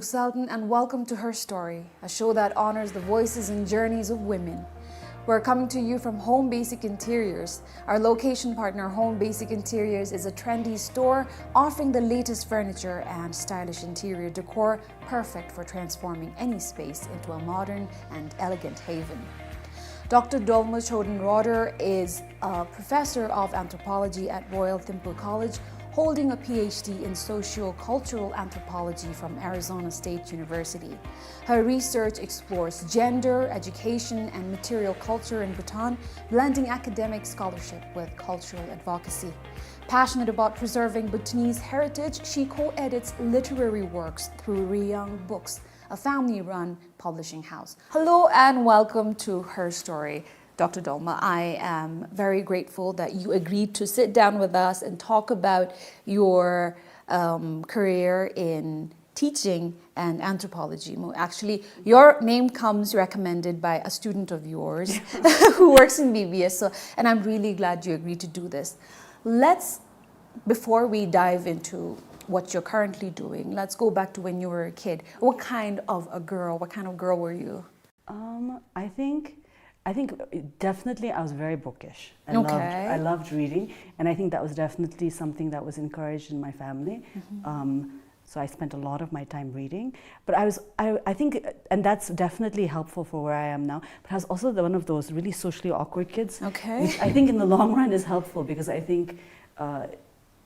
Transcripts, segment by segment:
Sultan, and welcome to Her Story, a show that honors the voices and journeys of women. We're coming to you from Home Basic Interiors. Our location partner, Home Basic Interiors, is a trendy store offering the latest furniture and stylish interior decor, perfect for transforming any space into a modern and elegant haven. Dr. Dolma Roder is a professor of anthropology at Royal Temple College, holding a PhD in socio-cultural anthropology from Arizona State University. Her research explores gender, education, and material culture in Bhutan, blending academic scholarship with cultural advocacy. Passionate about preserving Bhutanese heritage, she co-edits literary works through Riyang Books, a family-run publishing house. Hello and welcome to Her Story. Dr. Dolma, I am very grateful that you agreed to sit down with us and talk about your career in teaching and anthropology. Actually, your name comes recommended by a student of yours who works in BBS, and I'm really glad you agreed to do this. Before we dive into what you're currently doing, let's go back to when you were a kid. What kind of girl were you? I think definitely I was very bookish. I loved reading, and I think that was definitely something that was encouraged in my family. So I spent a lot of my time reading, but I think, and that's definitely helpful for where I am now, but I was also one of those really socially awkward kids, which I think in the long run is helpful, because I think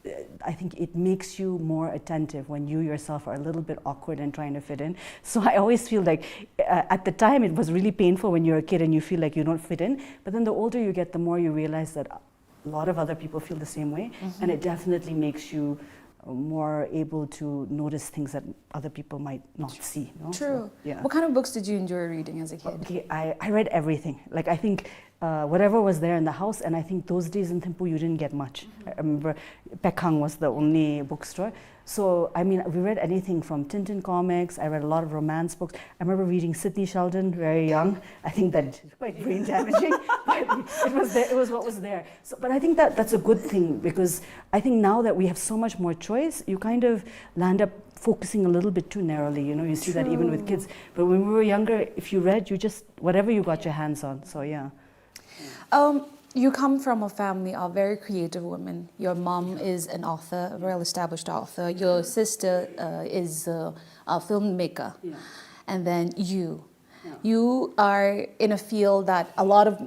it makes you more attentive when you yourself are a little bit awkward and trying to fit in. So I always feel like at the time it was really painful when you're a kid and you feel like you don't fit in. But then the older you get, the more you realize that a lot of other people feel the same way. And it definitely makes you more able to notice things that other people might not see. You know? True. So, yeah. What kind of books did you enjoy reading as a kid? Okay, I read everything. Like, I think whatever was there in the house, and I think those days in Thimphu you didn't get much. I remember Pekhang was the only bookstore. So, I mean, we read anything from Tintin comics. I read a lot of romance books. I remember reading Sidney Sheldon very young. I think that is quite brain damaging, but it was there, it was what was there. So, but I think that's a good thing, because I think now that we have so much more choice, you kind of land up focusing a little bit too narrowly. You know, you see that even with kids. But when we were younger, if you read, you just, whatever you got your hands on. So, yeah. You come from a family of very creative women. Your mom is an author, a well-established author. Your sister is a filmmaker. Yeah. And then you. Yeah. You are in a field that a lot of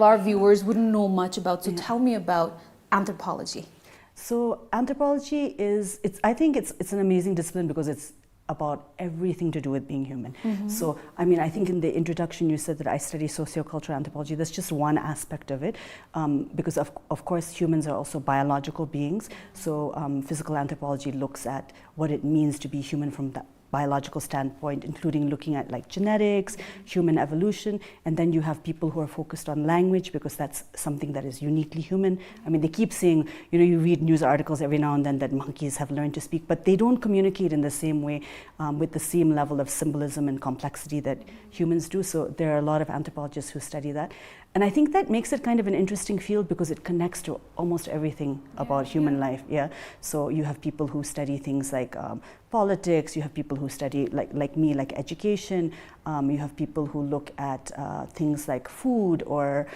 our viewers wouldn't know much about. So tell me about anthropology. So anthropology I think it's an amazing discipline, because it's about everything to do with being human. So, I mean, I think in the introduction you said that I study sociocultural anthropology. That's just one aspect of it, because of course humans are also biological beings. So physical anthropology looks at what it means to be human from that biological standpoint, including looking at like genetics, human evolution, and then you have people who are focused on language, because that's something that is uniquely human. I mean, they keep saying, you know, you read news articles every now and then that monkeys have learned to speak, but they don't communicate in the same way, with the same level of symbolism and complexity that humans do. So there are a lot of anthropologists who study that. And I think that makes it kind of an interesting field, because it connects to almost everything about human life. Yeah. So you have people who study things like politics. You have people who study like me, like education. You have people who look at things like food or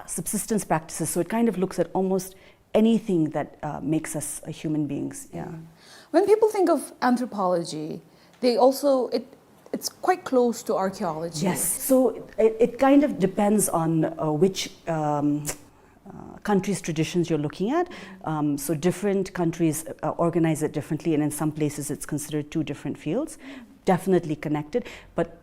subsistence practices. So it kind of looks at almost anything that makes us human beings. Yeah. When people think of anthropology, it's quite close to archaeology. Yes, so it kind of depends on which countries' traditions you're looking at. So different countries organize it differently, and in some places it's considered two different fields, definitely connected. But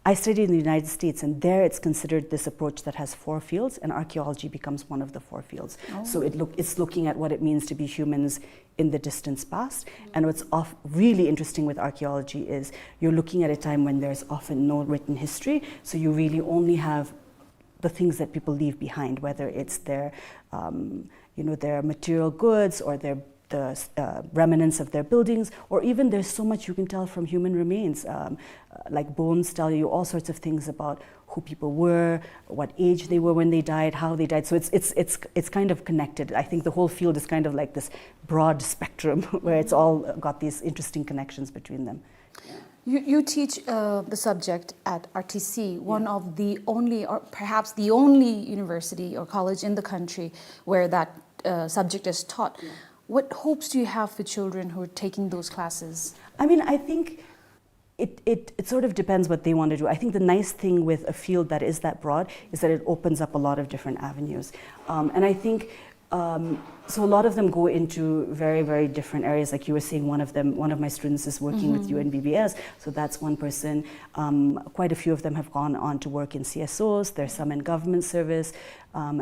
I studied in the United States, and there it's considered this approach that has 4 fields, and archaeology becomes one of the 4 fields. Oh. So it's looking at what it means to be humans in the distant past. And what's really interesting with archaeology is you're looking at a time when there's often no written history, so you really only have the things that people leave behind, whether it's their material goods or their remnants of their buildings, or even there's so much you can tell from human remains. Like bones tell you all sorts of things about who people were, what age they were when they died, how they died. So it's kind of connected. I think the whole field is kind of like this broad spectrum where it's all got these interesting connections between them. You teach the subject at RTC, one of the only, or perhaps the only university or college in the country where that subject is taught. Yeah. What hopes do you have for children who are taking those classes? I mean, I think it sort of depends what they want to do. I think the nice thing with a field that is that broad is that it opens up a lot of different avenues. And I think, so a lot of them go into very, very different areas. Like you were saying, one of my students is working with UNBBS, so that's one person. Quite a few of them have gone on to work in CSOs. There's some in government service.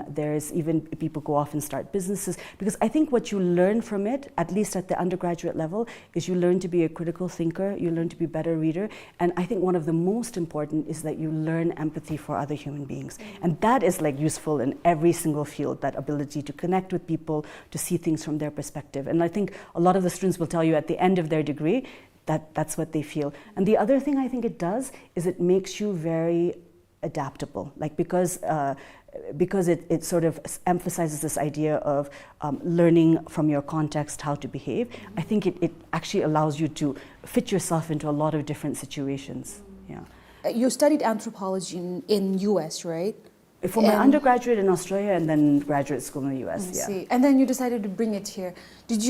There's even people go off and start businesses. Because I think what you learn from it, at least at the undergraduate level, is you learn to be a critical thinker, you learn to be a better reader. And I think one of the most important is that you learn empathy for other human beings. And that is like useful in every single field, that ability to connect with people, to see things from their perspective. And I think a lot of the students will tell you at the end of their degree that that's what they feel. And the other thing I think it does is it makes you very adaptable, like because it sort of emphasizes this idea of learning from your context how to behave. I think it actually allows you to fit yourself into a lot of different situations. Yeah. You studied anthropology in US, right? For my undergraduate in Australia and then graduate school in the US. I see. And then you decided to bring it here. Did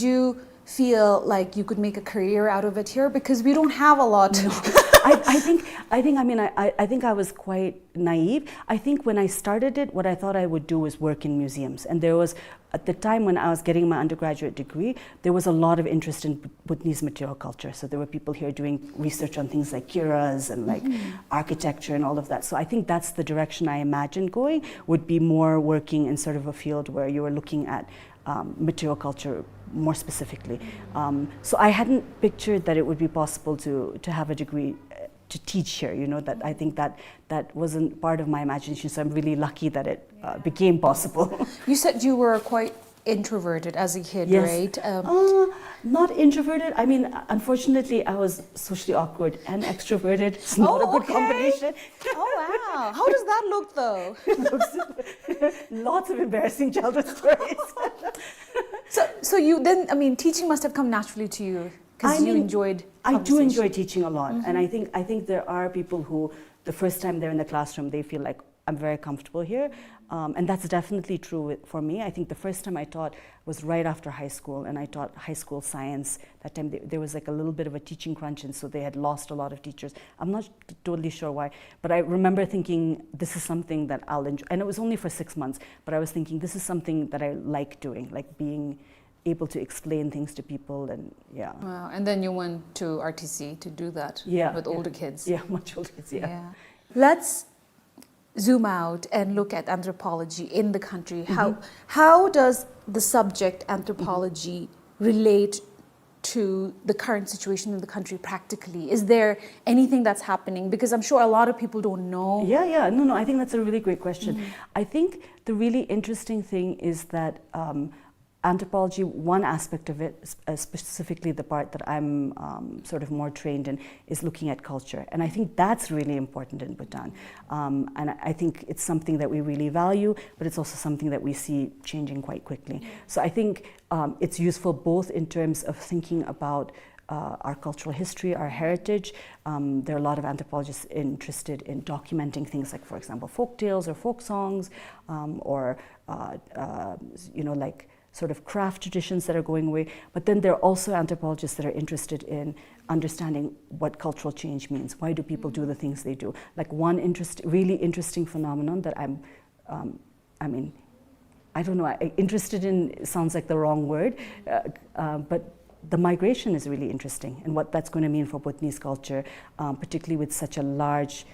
you feel like you could make a career out of it here? Because we don't have a lot. No. I think I was quite naive. I think when I started it, what I thought I would do was work in museums. And there was, at the time when I was getting my undergraduate degree, there was a lot of interest in Bhutanese material culture. So there were people here doing research on things like kiras and like architecture and all of that. So I think that's the direction I imagined going, would be more working in sort of a field where you were looking at material culture more specifically. So I hadn't pictured that it would be possible to have a degree to teach here, you know, that I think that wasn't part of my imagination, so I'm really lucky that it became possible. You said you were quite introverted as a kid, yes. Right? Not introverted. I mean, unfortunately, I was socially awkward and extroverted. It's not a good combination. Oh, wow. How does that look, though? Lots of embarrassing childhood stories. So you then, I mean, teaching must have come naturally to you because you enjoyed I do enjoy teaching a lot. And I think there are people who, the first time they're in the classroom, they feel like, I'm very comfortable here. And that's definitely true for me. I think the first time I taught was right after high school, and I taught high school science. That time there was like a little bit of a teaching crunch, and so they had lost a lot of teachers. I'm not totally sure why, but I remember thinking, this is something that I'll enjoy. And it was only for 6 months, but I was thinking, this is something that I like doing, like being able to explain things to people, and yeah. Wow, and then you went to RTC to do that with older kids. Yeah, much older kids, yeah. Let's zoom out and look at anthropology in the country. How does the subject anthropology relate to the current situation in the country practically? Is there anything that's happening? Because I'm sure a lot of people don't know. Yeah, no, I think that's a really great question. I think the really interesting thing is that anthropology, one aspect of it, specifically the part that I'm sort of more trained in, is looking at culture. And I think that's really important in Bhutan. And I think it's something that we really value, but it's also something that we see changing quite quickly. So I think it's useful both in terms of thinking about our cultural history, our heritage. There are a lot of anthropologists interested in documenting things like, for example, folk tales or folk songs, or like sort of craft traditions that are going away. But then there are also anthropologists that are interested in understanding what cultural change means. Why do people do the things they do? Like one really interesting phenomenon that I'm, I don't know, interested in sounds like the wrong word, but the migration is really interesting, and what that's going to mean for Bhutanese culture, particularly with such a large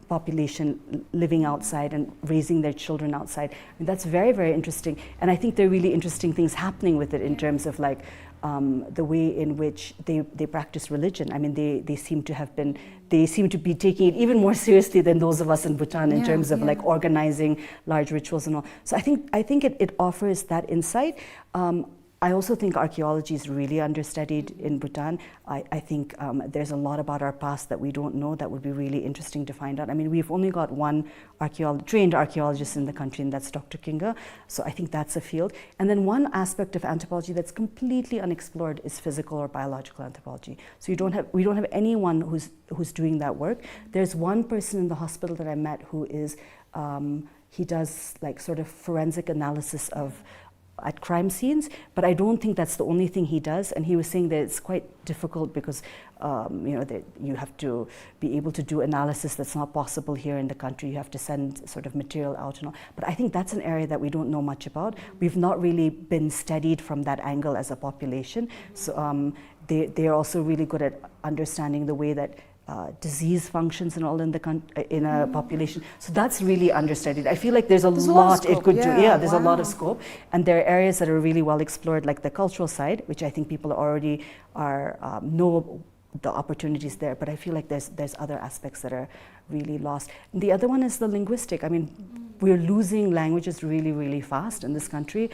population living outside and raising their children outside. I mean, that's very, very interesting. And I think there are really interesting things happening with it in terms of like the way in which they practice religion. I mean, they seem to be taking it even more seriously than those of us in Bhutan in terms of like organizing large rituals and all. So I think it offers that insight. I also think archaeology is really understudied in Bhutan. I think there's a lot about our past that we don't know that would be really interesting to find out. I mean, we've only got one trained archaeologist in the country, and that's Dr. Kinga. So I think that's a field. And then one aspect of anthropology that's completely unexplored is physical or biological anthropology. So we don't have anyone who's doing that work. There's one person in the hospital that I met who is he does like sort of forensic analysis at crime scenes, but I don't think that's the only thing he does. And he was saying that it's quite difficult because that you have to be able to do analysis that's not possible here in the country. You have to send sort of material out and all. But I think that's an area that we don't know much about. We've not really been studied from that angle as a population. So they're also really good at understanding the way that disease functions and all in a population. So that's really understudied. I feel like there's a lot it could do. Yeah, there's a lot of scope. And there are areas that are really well explored, like the cultural side, which I think people already know the opportunities there. But I feel like there's other aspects that are really lost. And the other one is the linguistic. I mean, we're losing languages really, really fast in this country.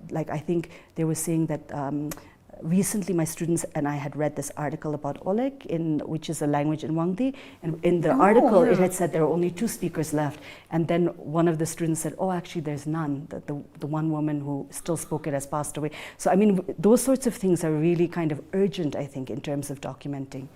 Like I think they were saying that recently, my students and I had read this article about Olek, which is a language in Wangdi, and in the article it had said there are only 2 speakers left, and then one of the students said, "Oh, actually, there's none. The one woman who still spoke it has passed away." So, I mean, those sorts of things are really kind of urgent, I think, in terms of documenting.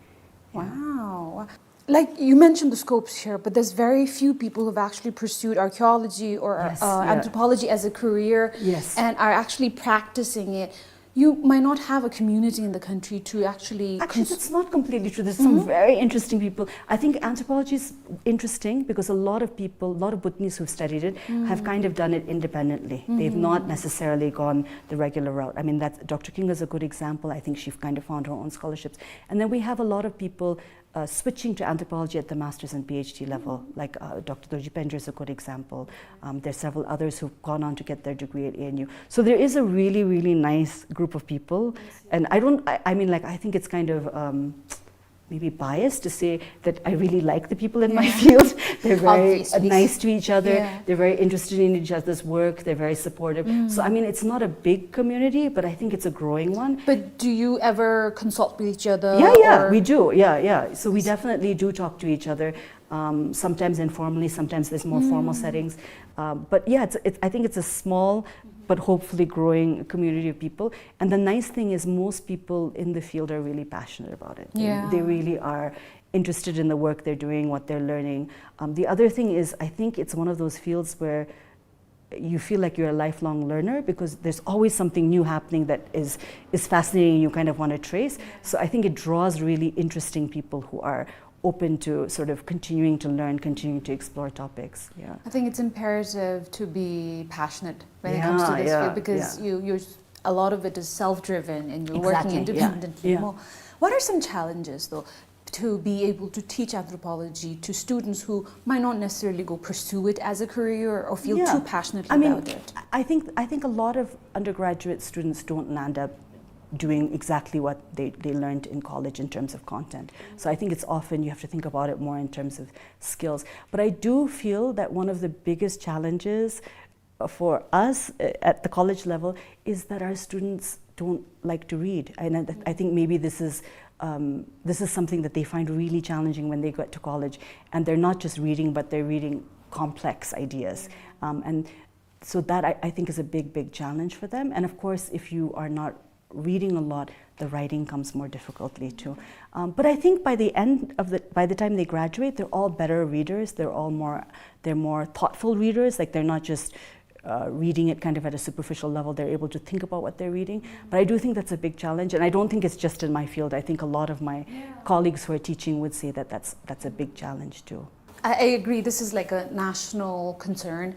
Wow. Like you mentioned the scopes here, but there's very few people who've actually pursued archaeology or anthropology as a career and are actually practicing it. You might not have a community in the country to actually... Actually, that's not completely true. There's some very interesting people. I think anthropology is interesting because a lot of Bhutanese who've studied it have kind of done it independently. They've not necessarily gone the regular route. I mean, Dr. Kinga is a good example. I think she kind of found her own scholarships. And then we have a lot of people switching to anthropology at the master's and PhD level, like Dr. Dorji Pendra is a good example. There's several others who've gone on to get their degree at ANU. So there is a really, really nice group of people. And I think it's kind of maybe biased to say that I really like the people in my field. They're very nice to each other. They're very interested in each other's work. They're very supportive. So, I mean, it's not a big community, but I think it's a growing one. But do you ever consult with each other? Yeah, we do. Yeah. So we definitely do talk to each other. Sometimes informally, sometimes there's more formal settings. But yeah, I think it's a small but hopefully growing community of people. And the nice thing is most people in the field are really passionate about it. They really are interested in the work they're doing, what they're learning. The other thing is, I think it's one of those fields where you feel like you're a lifelong learner because there's always something new happening that is fascinating and you kind of want to trace. So I think it draws really interesting people who are open to sort of continuing to learn, continuing to explore topics. Yeah, I think it's imperative to be passionate when it comes to this field because you're a lot of it is self-driven and you're working independently more. What are some challenges though to be able to teach anthropology to students who might not necessarily go pursue it as a career or feel too passionately about it? I think a lot of undergraduate students don't land up doing exactly what they learned in college in terms of content. So I think it's often you have to think about it more in terms of skills. But I do feel that one of the biggest challenges for us at the college level is that our students don't like to read. And I think maybe this is something that they find really challenging when they get to college. And they're not just reading, but they're reading complex ideas. And so that I think is a big challenge for them. And of course, if you are not reading a lot, the writing comes more difficultly too. But I think by the time they graduate, they're all better readers. They're more thoughtful readers. Like they're not just reading it kind of at a superficial level. They're able to think about what they're reading. But I do think that's a big challenge, and I don't think it's just in my field. I think a lot of my colleagues who are teaching would say that that's a big challenge too. I agree. This is like a national concern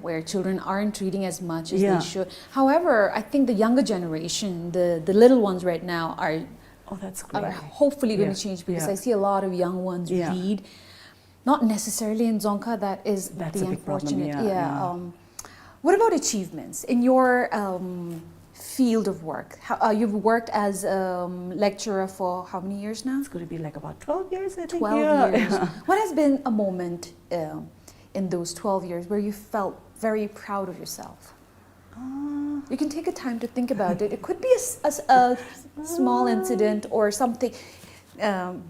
where children aren't reading as much as they should. However, I think the younger generation, the little ones right now are hopefully going to change because I see a lot of young ones read. Not necessarily in Dzongkha, that's the unfortunate. What about achievements in your field of work? You've worked as a lecturer for how many years now? It's going to be like about 12 years, I think. 12 years. What has been a moment in those 12 years where you felt very proud of yourself? You can take a time to think about it. It could be a small incident or something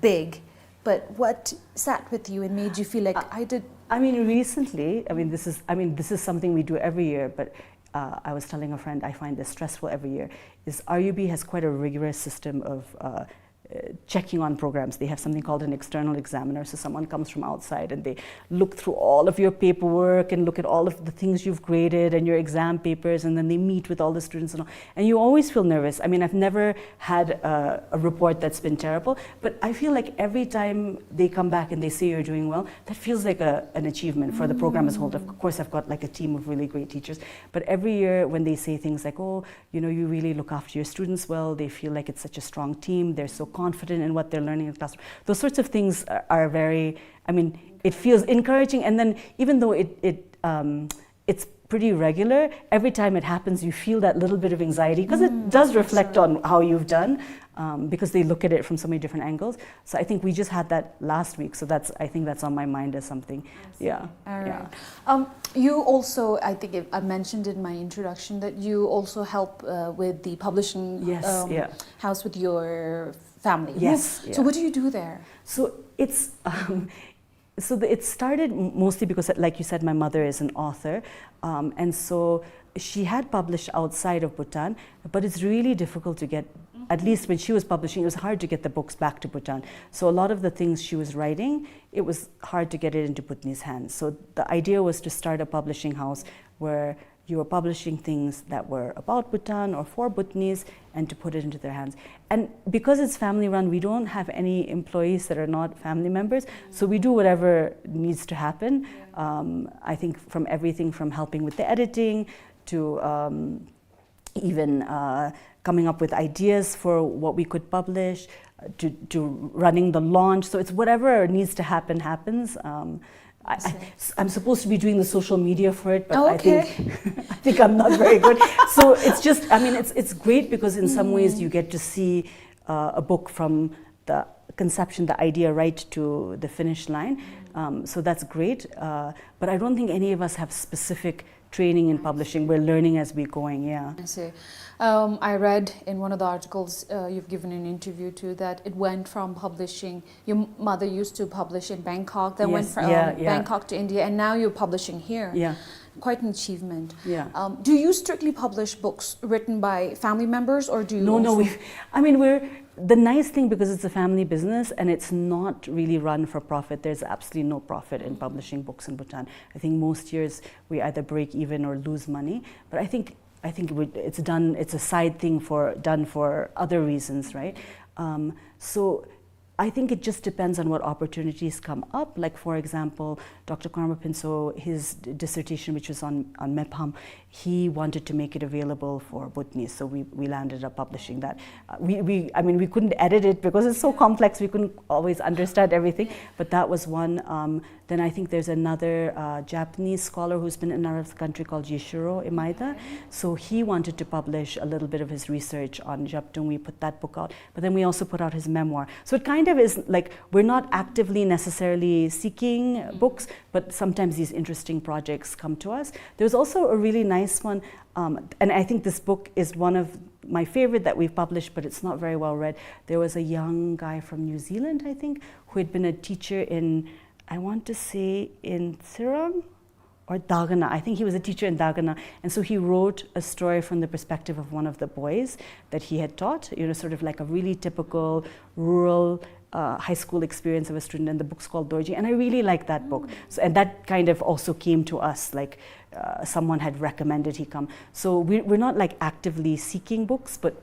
big, but what sat with you and made you feel like I did? I mean, recently, this is something we do every year, but I was telling a friend I find this stressful every year, is RUB has quite a rigorous system of checking on programs. They have something called an external examiner. So someone comes from outside and they look through all of your paperwork and look at all of the things you've graded and your exam papers, and then they meet with all the students and all. And you always feel nervous. I mean, I've never had a report that's been terrible, but I feel like every time they come back and they say you're doing well, that feels like an achievement for the program as a whole. Of course, I've got like a team of really great teachers, but every year when they say things like, oh, you know, you really look after your students well, they feel like it's such a strong team, they're so confident in what they're learning in the classroom. Those sorts of things are very, I mean, it feels encouraging. And then even though it's pretty regular, every time it happens, you feel that little bit of anxiety because it does reflect on how you've done, because they look at it from so many different angles. So I think we just had that last week. So I think that's on my mind as something. Yeah. All right. Yeah. You also, I think I mentioned in my introduction that you also help with the publishing house with your family. Yes. So what do you do there? So it's it started mostly because, like you said, my mother is an author, and so she had published outside of Bhutan, but it's really difficult to get. At least when she was publishing, it was hard to get the books back to Bhutan. So a lot of the things she was writing, it was hard to get it into Bhutanese hands. So the idea was to start a publishing house where you were publishing things that were about Bhutan or for Bhutanese and to put it into their hands. And because it's family run, we don't have any employees that are not family members. So we do whatever needs to happen. I think from everything from helping with the editing to even coming up with ideas for what we could publish, to running the launch. So it's whatever needs to happen happens. I'm supposed to be doing the social media for it, but I think I'm not very good. So it's just, I mean, it's great because in some ways you get to see a book from the conception, the idea, right to the finish line. So that's great. But I don't think any of us have specific training in publishing. We're learning as we're going, yeah. I see. I read in one of the articles you've given an interview to that it went from publishing, your mother used to publish in Bangkok, then went from Bangkok to India, and now you're publishing here. Yeah. Quite an achievement. Yeah. Do you strictly publish books written by family members, or do you? No, we're the nice thing, because it's a family business and it's not really run for profit. There's absolutely no profit in publishing books in Bhutan. I think most years we either break even or lose money. But I think it's done. It's a side thing done for other reasons, right? So I think it just depends on what opportunities come up. Like, for example, Dr. Karma Pinso, his dissertation, which was on Mepham, he wanted to make it available for Bhutanese, so we landed up publishing that. We couldn't edit it because it's so complex, we couldn't always understand everything, but that was one. Then I think there's another Japanese scholar who's been in another country called Yeshiro Imaida, so he wanted to publish a little bit of his research on Japtung. We put that book out, but then we also put out his memoir. So it kind of is like, we're not actively necessarily seeking books, but sometimes these interesting projects come to us. There's also a really nice one, and I think this book is one of my favorite that we've published, but it's not very well read. There was a young guy from New Zealand, I think, who had been a teacher in, I want to say in Sirang or Dagana. I think he was a teacher in Dagana. And so he wrote a story from the perspective of one of the boys that he had taught, sort of like a really typical rural high school experience of a student, and the book's called Dorji, and I really like that book. So, and that kind of also came to us, like someone had recommended he come. So we're not like actively seeking books, but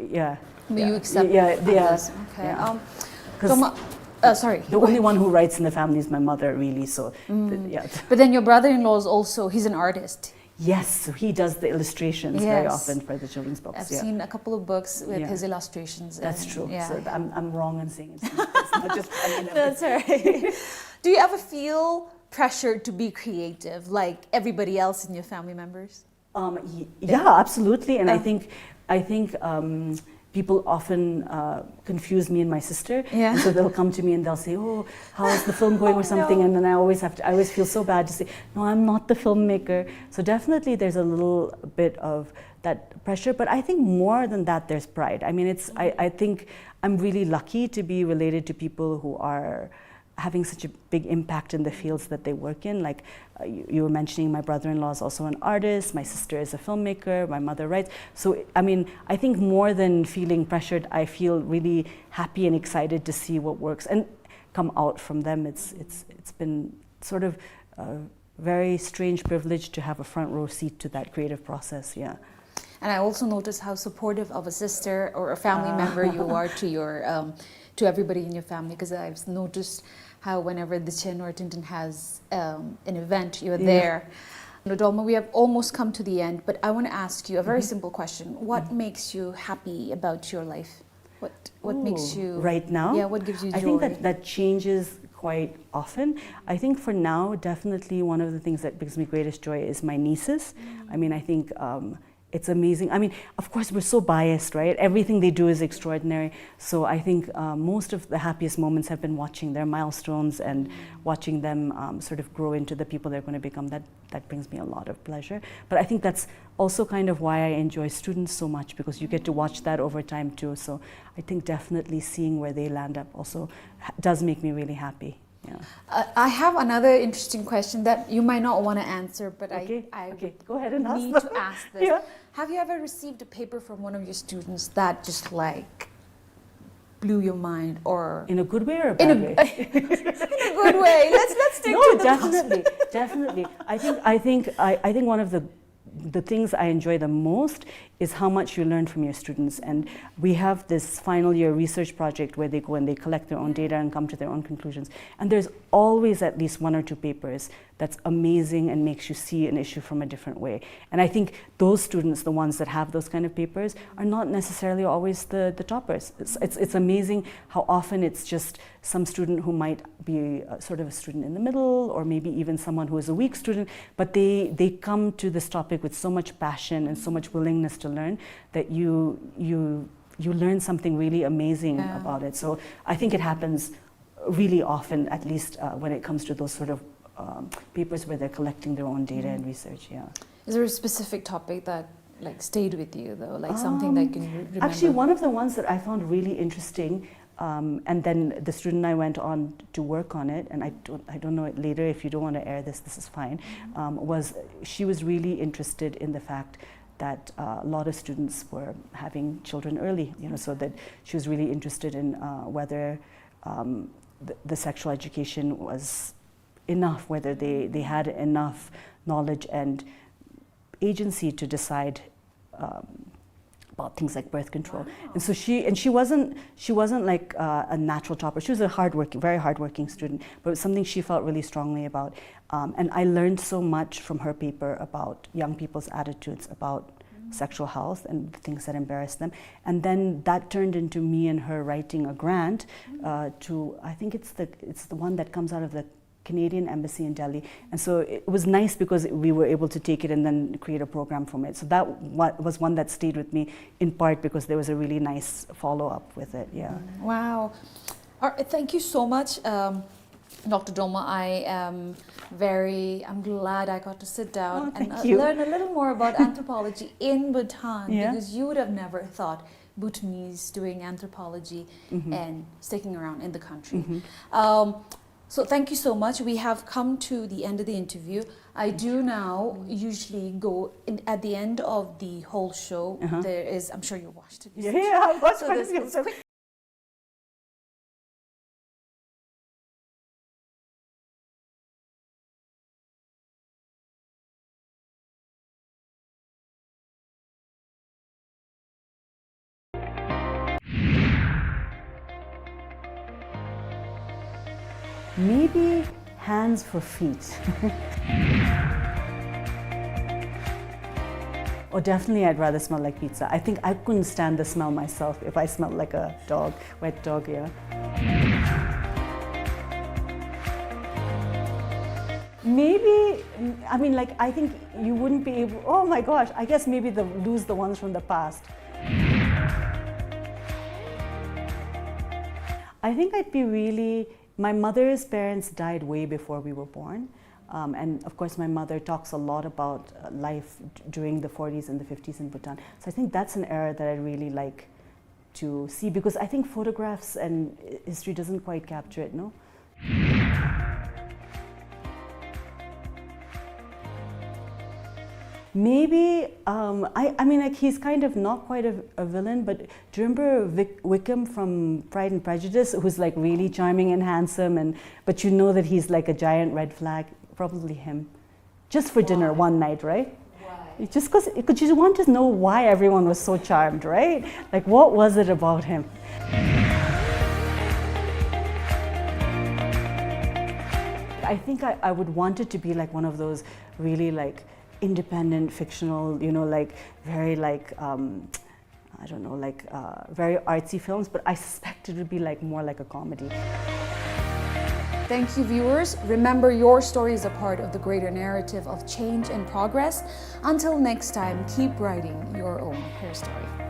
yeah. But you accept yes. Okay. Yeah. Sorry. The only one who writes in the family is my mother, really. So yeah. But then your brother-in-law is also, he's an artist. Yes, so he does the illustrations very often for the children's books. I've seen a couple of books with his illustrations. That's true. Yeah. So I'm wrong in saying it's not just. That's right. Do you ever feel pressured to be creative like everybody else in your family members? Yeah, absolutely. And I think people often confuse me and my sister. Yeah. And so they'll come to me and they'll say, "Oh, how's the film going?" or something. No. And then I always feel so bad to say, "No, I'm not the filmmaker." So definitely there's a little bit of that pressure, but I think more than that, there's pride. I mean, I think I'm really lucky to be related to people who are having such a big impact in the fields that they work in. Like you were mentioning, my brother-in-law is also an artist, my sister is a filmmaker, my mother writes. So I mean, I think more than feeling pressured, I feel really happy and excited to see what works and come out from them. It's been sort of a very strange privilege to have a front row seat to that creative process. Yeah. And I also noticed how supportive of a sister or a family member you are to your to everybody in your family, because I've noticed how whenever the Chin or Tintin has an event, you're there. Dolma, we have almost come to the end, but I want to ask you a very simple question. What makes you happy about your life? What makes you... Right now? Yeah, what gives you joy? I think that changes quite often. I think for now, definitely one of the things that brings me greatest joy is my nieces. I mean, I think it's amazing. I mean, of course, we're so biased, right? Everything they do is extraordinary. So I think most of the happiest moments have been watching their milestones and watching them sort of grow into the people they're going to become. That brings me a lot of pleasure. But I think that's also kind of why I enjoy students so much, because you get to watch that over time too. So I think definitely seeing where they land up also does make me really happy. Yeah. I have another interesting question that you might not want to answer, but okay. Go ahead and need ask to ask this. Yeah. Have you ever received a paper from one of your students that just like blew your mind, or in a good way or a bad way? In a good way. Let's take no, to the definitely. I think one of the things I enjoy the most is how much you learn from your students. And we have this final year research project where they go and they collect their own data and come to their own conclusions. And there's always at least one or two papers that's amazing and makes you see an issue from a different way. And I think those students, the ones that have those kind of papers, are not necessarily always the toppers. It's amazing how often it's just some student who might be sort of a student in the middle, or maybe even someone who is a weak student, but they come to this topic with so much passion and so much willingness to learn that you learn something really amazing about it. So I think it happens really often, at least when it comes to those sort of papers where they're collecting their own data and research. Yeah. Is there a specific topipic that like stayed with you though, like something that you can remember? Actually, one of the ones that I found really interesting, and then the student and I went on to work on it, and I don't know it later. If you don't want to air this is fine. Was she was really interested in the fact that a lot of students were having children early, so that she was really interested in whether the sexual education was enough, whether they had enough knowledge and agency to decide about things like birth control. Wow. And so she wasn't like a natural topper. She was a very hardworking student, but it was something she felt really strongly about. And I learned so much from her paper about young people's attitudes about sexual health and the things that embarrass them. And then that turned into me and her writing a grant to, I think it's the one that comes out of the Canadian Embassy in Delhi. And so it was nice because we were able to take it and then create a program from it. So that was one that stayed with me, in part because there was a really nice follow-up with it. Yeah. Wow. All right, thank you so much, Dr. Dolma. I'm glad I got to sit down and learn a little more about anthropology in Bhutan, because you would have never thought Bhutanese doing anthropology and sticking around in the country. So thank you so much. We have come to the end of the interview. I do now usually go at the end of the whole show. There is, I'm sure you watched it. Yeah, I watched so this quick. Maybe hands for feet. Or definitely I'd rather smell like pizza. I think I couldn't stand the smell myself if I smelled like a dog, wet dog, yeah. Maybe, I mean, like, I think you wouldn't be able, oh my gosh, I guess maybe lose the ones from the past. I think I'd be really, my mother's parents died way before we were born. And of course, my mother talks a lot about life during the 40s and the 50s in Bhutan. So I think that's an era that I really like to see, because I think photographs and history doesn't quite capture it, no? Maybe, I mean, like, he's kind of not quite a villain, but do you remember Wickham from Pride and Prejudice, who's like really charming and handsome, but you know that he's like a giant red flag? Probably him. Just for dinner one night, right? Why? Just because you want to know why everyone was so charmed, right? Like, what was it about him? I think I would want it to be like one of those really like independent, fictional, you know, like very like, I don't know, like very artsy films, but I suspect it would be like more like a comedy. Thank you, viewers. Remember, your story is a part of the greater narrative of change and progress. Until next time, keep writing your own hair story.